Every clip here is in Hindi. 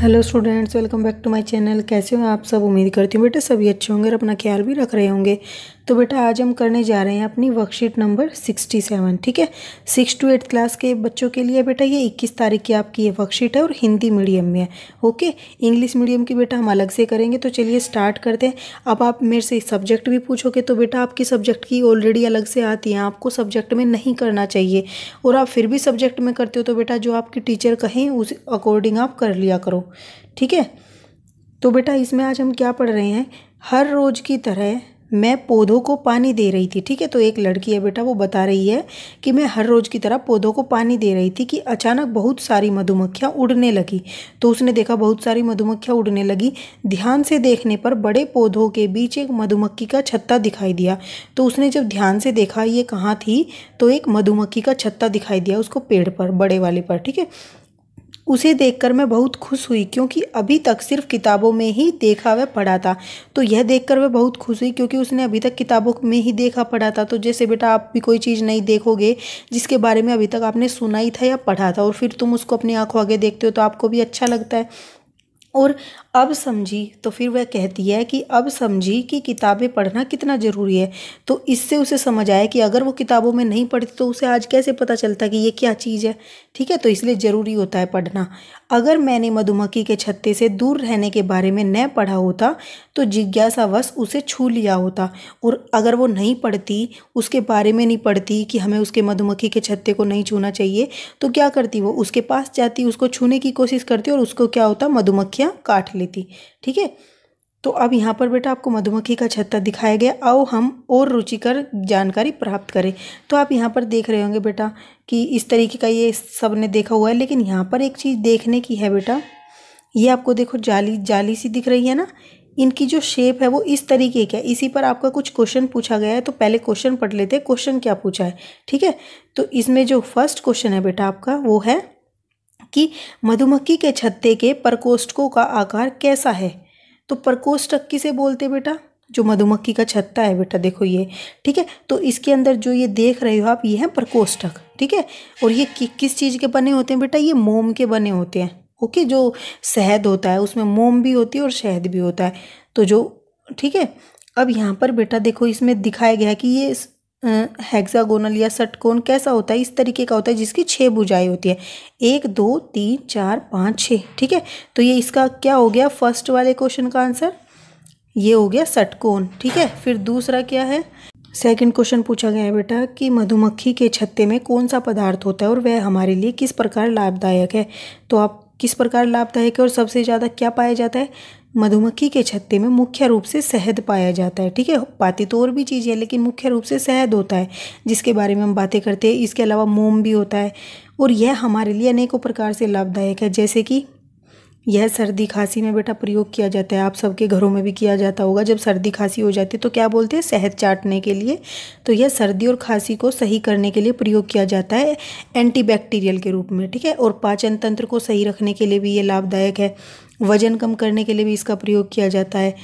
Hello students, welcome back to my channel. कैसे हो आप सब? उम्मीद करती हूँ बेटा सभी अच्छे होंगे और अपना ख्याल भी रख रहे होंगे। तो बेटा आज हम करने जा रहे हैं अपनी वर्कशीट नंबर 67। ठीक है, 6 to 8 क्लास के बच्चों के लिए बेटा ये 21 तारीख की आपकी ये वर्कशीट है और हिंदी मीडियम में है। ओके, इंग्लिश मीडियम की बेटा हम अलग से करेंगे। तो चलिए स्टार्ट करते हैं। अब आप मेरे से सब्जेक्ट भी पूछोगे तो बेटा आपकी सब्जेक्ट की ऑलरेडी अलग से आती है, आपको सब्जेक्ट में नहीं करना चाहिए। और आप फिर भी सब्जेक्ट में करते हो तो बेटा जो आपकी टीचर कहें उस अकॉर्डिंग आप कर लिया करो। ठीक है, तो बेटा इसमें आज हम क्या पढ़ रहे हैं, हर रोज की तरह मैं पौधों को पानी दे रही थी। ठीक है, तो एक लड़की है बेटा, वो बता रही है कि मैं हर रोज की तरह पौधों को पानी दे रही थी कि अचानक बहुत सारी मधुमक्खियां उड़ने लगी। तो उसने देखा बहुत सारी मधुमक्खियां उड़ने लगी। ध्यान से देखने पर बड़े पौधों के बीच एक मधुमक्खी का छत्ता दिखाई दिया। तो उसने जब ध्यान से देखा ये कहाँ थी, तो एक मधुमक्खी का छत्ता दिखाई दिया उसको पेड़ पर, बड़े वाले पर। ठीक है, उसे देखकर मैं बहुत खुश हुई क्योंकि अभी तक सिर्फ किताबों में ही देखा व पढ़ा था। तो यह देखकर वह बहुत खुश हुई क्योंकि उसने अभी तक किताबों में ही देखा पढ़ा था। तो जैसे बेटा आप भी कोई चीज़ नहीं देखोगे जिसके बारे में अभी तक आपने सुना ही था या पढ़ा था और फिर तुम उसको अपनी आंखों आगे देखते हो तो आपको भी अच्छा लगता है। और अब समझी, तो फिर वह कहती है कि अब समझी कि किताबें पढ़ना कितना ज़रूरी है। तो इससे उसे समझ आया कि अगर वो किताबों में नहीं पढ़ती तो उसे आज कैसे पता चलता कि ये क्या चीज़ है। ठीक है, तो इसलिए ज़रूरी होता है पढ़ना। अगर मैंने मधुमक्खी के छत्ते से दूर रहने के बारे में न पढ़ा होता तो जिज्ञासावश उसे छू लिया होता। और अगर वो नहीं पढ़ती, उसके बारे में नहीं पढ़ती कि हमें उसके मधुमक्खी के छत्ते को नहीं छूना चाहिए, तो क्या करती, वो उसके पास जाती, उसको छूने की कोशिश करती और उसको क्या होता, मधुमक्खियाँ काट लेती। ठीक है, तो अब यहाँ पर बेटा आपको मधुमक्खी का छत्ता दिखाया गया। आओ हम और रुचिकर जानकारी प्राप्त करें। तो आप यहाँ पर देख रहे होंगे बेटा कि इस तरीके का ये सब ने देखा हुआ है, लेकिन यहाँ पर एक चीज़ देखने की है बेटा। ये आपको देखो जाली जाली सी दिख रही है ना, इनकी जो शेप है वो इस तरीके का है। इसी पर आपका कुछ क्वेश्चन पूछा गया है, तो पहले क्वेश्चन पढ़ लेते हैं, क्वेश्चन क्या पूछा है। ठीक है, तो इसमें जो फर्स्ट क्वेश्चन है बेटा आपका वो है कि मधुमक्खी के छत्ते के प्रकोष्ठकों का आकार कैसा है। तो प्रकोष्ठक किसे बोलते हैं बेटा, जो मधुमक्खी का छत्ता है बेटा, देखो ये। ठीक है, तो इसके अंदर जो ये देख रहे हो आप, ये है प्रकोष्ठक। ठीक है, और ये किस चीज़ के बने होते हैं बेटा, ये मोम के बने होते हैं। ओके, जो शहद होता है उसमें मोम भी होती है और शहद भी होता है। तो जो ठीक है, अब यहाँ पर बेटा देखो इसमें दिखाया गया है कि ये हेक्सागोनल या षटकोण कैसा होता है, इस तरीके का होता है जिसकी 6 भुजाएं होती है, 1 2 3 4 5 6। ठीक है, तो ये इसका क्या हो गया, फर्स्ट वाले क्वेश्चन का आंसर ये हो गया षटकोण। ठीक है, फिर दूसरा क्या है, सेकंड क्वेश्चन पूछा गया है बेटा कि मधुमक्खी के छत्ते में कौन सा पदार्थ होता है और वह हमारे लिए किस प्रकार लाभदायक है। तो आप किस प्रकार लाभदायक है और सबसे ज़्यादा क्या पाया जाता है, मधुमक्खी के छत्ते में मुख्य रूप से शहद पाया जाता है। ठीक है, पाती तो और भी चीज़ है लेकिन मुख्य रूप से शहद होता है जिसके बारे में हम बातें करते हैं। इसके अलावा मोम भी होता है और यह हमारे लिए अनेकों प्रकार से लाभदायक है। जैसे कि यह सर्दी खांसी में बेटा प्रयोग किया जाता है, आप सबके घरों में भी किया जाता होगा। जब सर्दी खांसी हो जाती है तो क्या बोलते हैं, शहद चाटने के लिए। तो यह सर्दी और खांसी को सही करने के लिए प्रयोग किया जाता है एंटीबैक्टीरियल के रूप में। ठीक है, और पाचन तंत्र को सही रखने के लिए भी ये लाभदायक है। वजन कम करने के लिए भी इसका प्रयोग किया जाता है।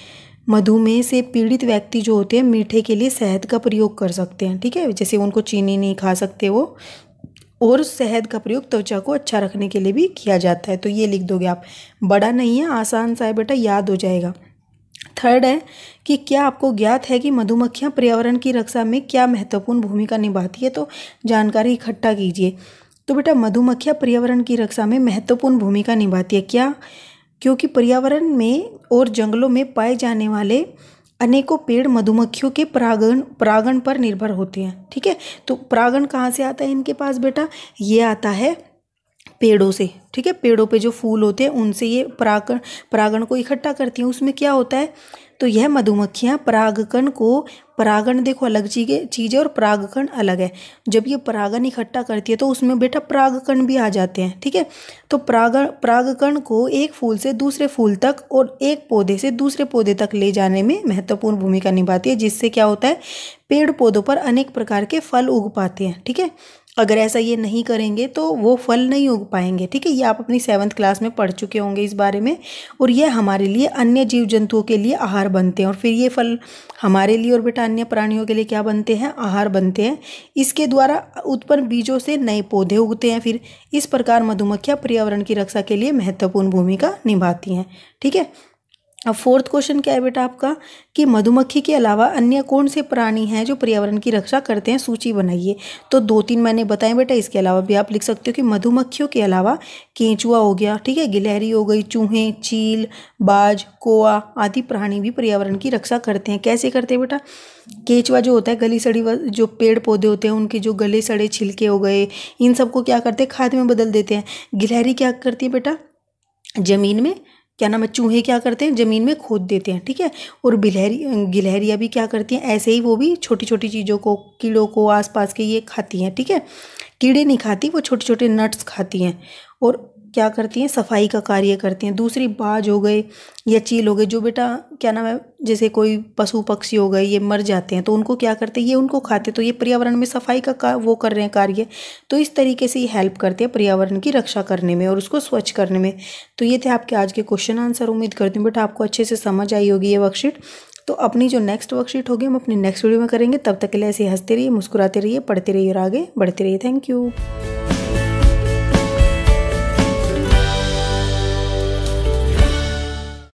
मधुमेह से पीड़ित व्यक्ति जो होते हैं मीठे के लिए शहद का प्रयोग कर सकते हैं। ठीक है, जैसे उनको चीनी नहीं खा सकते वो, और शहद का प्रयोग त्वचा को अच्छा रखने के लिए भी किया जाता है। तो ये लिख दोगे आप, बड़ा नहीं है, आसान सा है बेटा, याद हो जाएगा। थर्ड है कि क्या आपको ज्ञात है कि मधुमक्खियां पर्यावरण की रक्षा में क्या महत्वपूर्ण भूमिका निभाती है। तो जानकारी इकट्ठा कीजिए। तो बेटा मधुमक्खियां पर्यावरण की रक्षा में महत्वपूर्ण भूमिका निभाती है, क्या, क्योंकि पर्यावरण में और जंगलों में पाए जाने वाले अनेकों पेड़ मधुमक्खियों के परागण पर निर्भर होते हैं। ठीक है, तो परागण कहाँ से आता है इनके पास बेटा, ये आता है पेड़ों से। ठीक है, पेड़ों पे जो फूल होते हैं उनसे ये परागण को इकट्ठा करती हैं। उसमें क्या होता है, तो यह मधुमक्खियां परागण देखो अलग चीज़ है और परागकण अलग है। जब ये परागण इकट्ठा करती है तो उसमें बेटा परागकण भी आ जाते हैं। ठीक है, तो परागकण को एक फूल से दूसरे फूल तक और एक पौधे से दूसरे पौधे तक ले जाने में महत्वपूर्ण भूमिका निभाती है, जिससे क्या होता है, पेड़ पौधों पर अनेक प्रकार के फल उग पाते हैं। ठीक है, अगर ऐसा ये नहीं करेंगे तो वो फल नहीं उग पाएंगे। ठीक है, ये आप अपनी 7th क्लास में पढ़ चुके होंगे इस बारे में। और ये हमारे लिए अन्य जीव जंतुओं के लिए आहार बनते हैं, और फिर ये फल हमारे लिए और बेटा अन्य प्राणियों के लिए क्या बनते हैं, आहार बनते हैं। इसके द्वारा उत्पन्न बीजों से नए पौधे उगते हैं। फिर इस प्रकार मधुमक्खियाँ पर्यावरण की रक्षा के लिए महत्वपूर्ण भूमिका निभाती हैं। ठीक है, अब 4th क्वेश्चन क्या है बेटा आपका कि मधुमक्खी के अलावा अन्य कौन से प्राणी हैं जो पर्यावरण की रक्षा करते हैं, सूची बनाइए। तो 2-3 मैंने बताए बेटा, इसके अलावा भी आप लिख सकते हो कि मधुमक्खियों के अलावा केंचुआ हो गया, ठीक है, गिलहरी हो गई, चूहे, चील, बाज, कौआ आदि प्राणी भी पर्यावरण की रक्षा करते हैं। कैसे करते हैं बेटा? केंचुआ जो होता है, गली सड़ी जो पेड़ पौधे होते हैं उनके जो गले सड़े छिलके हो गए, इन सबको क्या करते हैं, खाद में बदल देते हैं। गिलहरी क्या करती है बेटा? जमीन में क्या नाम है, चूहे क्या करते हैं, जमीन में खोद देते हैं। ठीक है, और गिलहरियाँ भी क्या करती हैं, ऐसे ही वो भी छोटी छोटी चीज़ों को, कीड़ों को, आसपास के ये खाती हैं। ठीक है, कीड़े नहीं खाती, वो छोटे छोटे नट्स खाती हैं और क्या करती हैं, सफाई का कार्य करती हैं। दूसरी बाज हो गए या चील हो गए, जो बेटा क्या नाम है, जैसे कोई पशु पक्षी हो गए, ये मर जाते हैं तो उनको क्या करते हैं, ये उनको खाते, तो ये पर्यावरण में सफाई का वो कर रहे हैं कार्य। तो इस तरीके से ये हेल्प करते हैं पर्यावरण की रक्षा करने में और उसको स्वच्छ करने में। तो ये थे आपके आज के क्वेश्चन आंसर। उम्मीद करती हूँ बेटा आपको अच्छे से समझ आई होगी ये वर्कशीट। तो अपनी जो नेक्स्ट वर्कशीट होगी हम अपनी नेक्स्ट वीडियो में करेंगे। तब तक के लिए ऐसे हंसते रहिए, मुस्कुराते रहिए, पढ़ते रहिए और आगे बढ़ते रहिए। Thank you.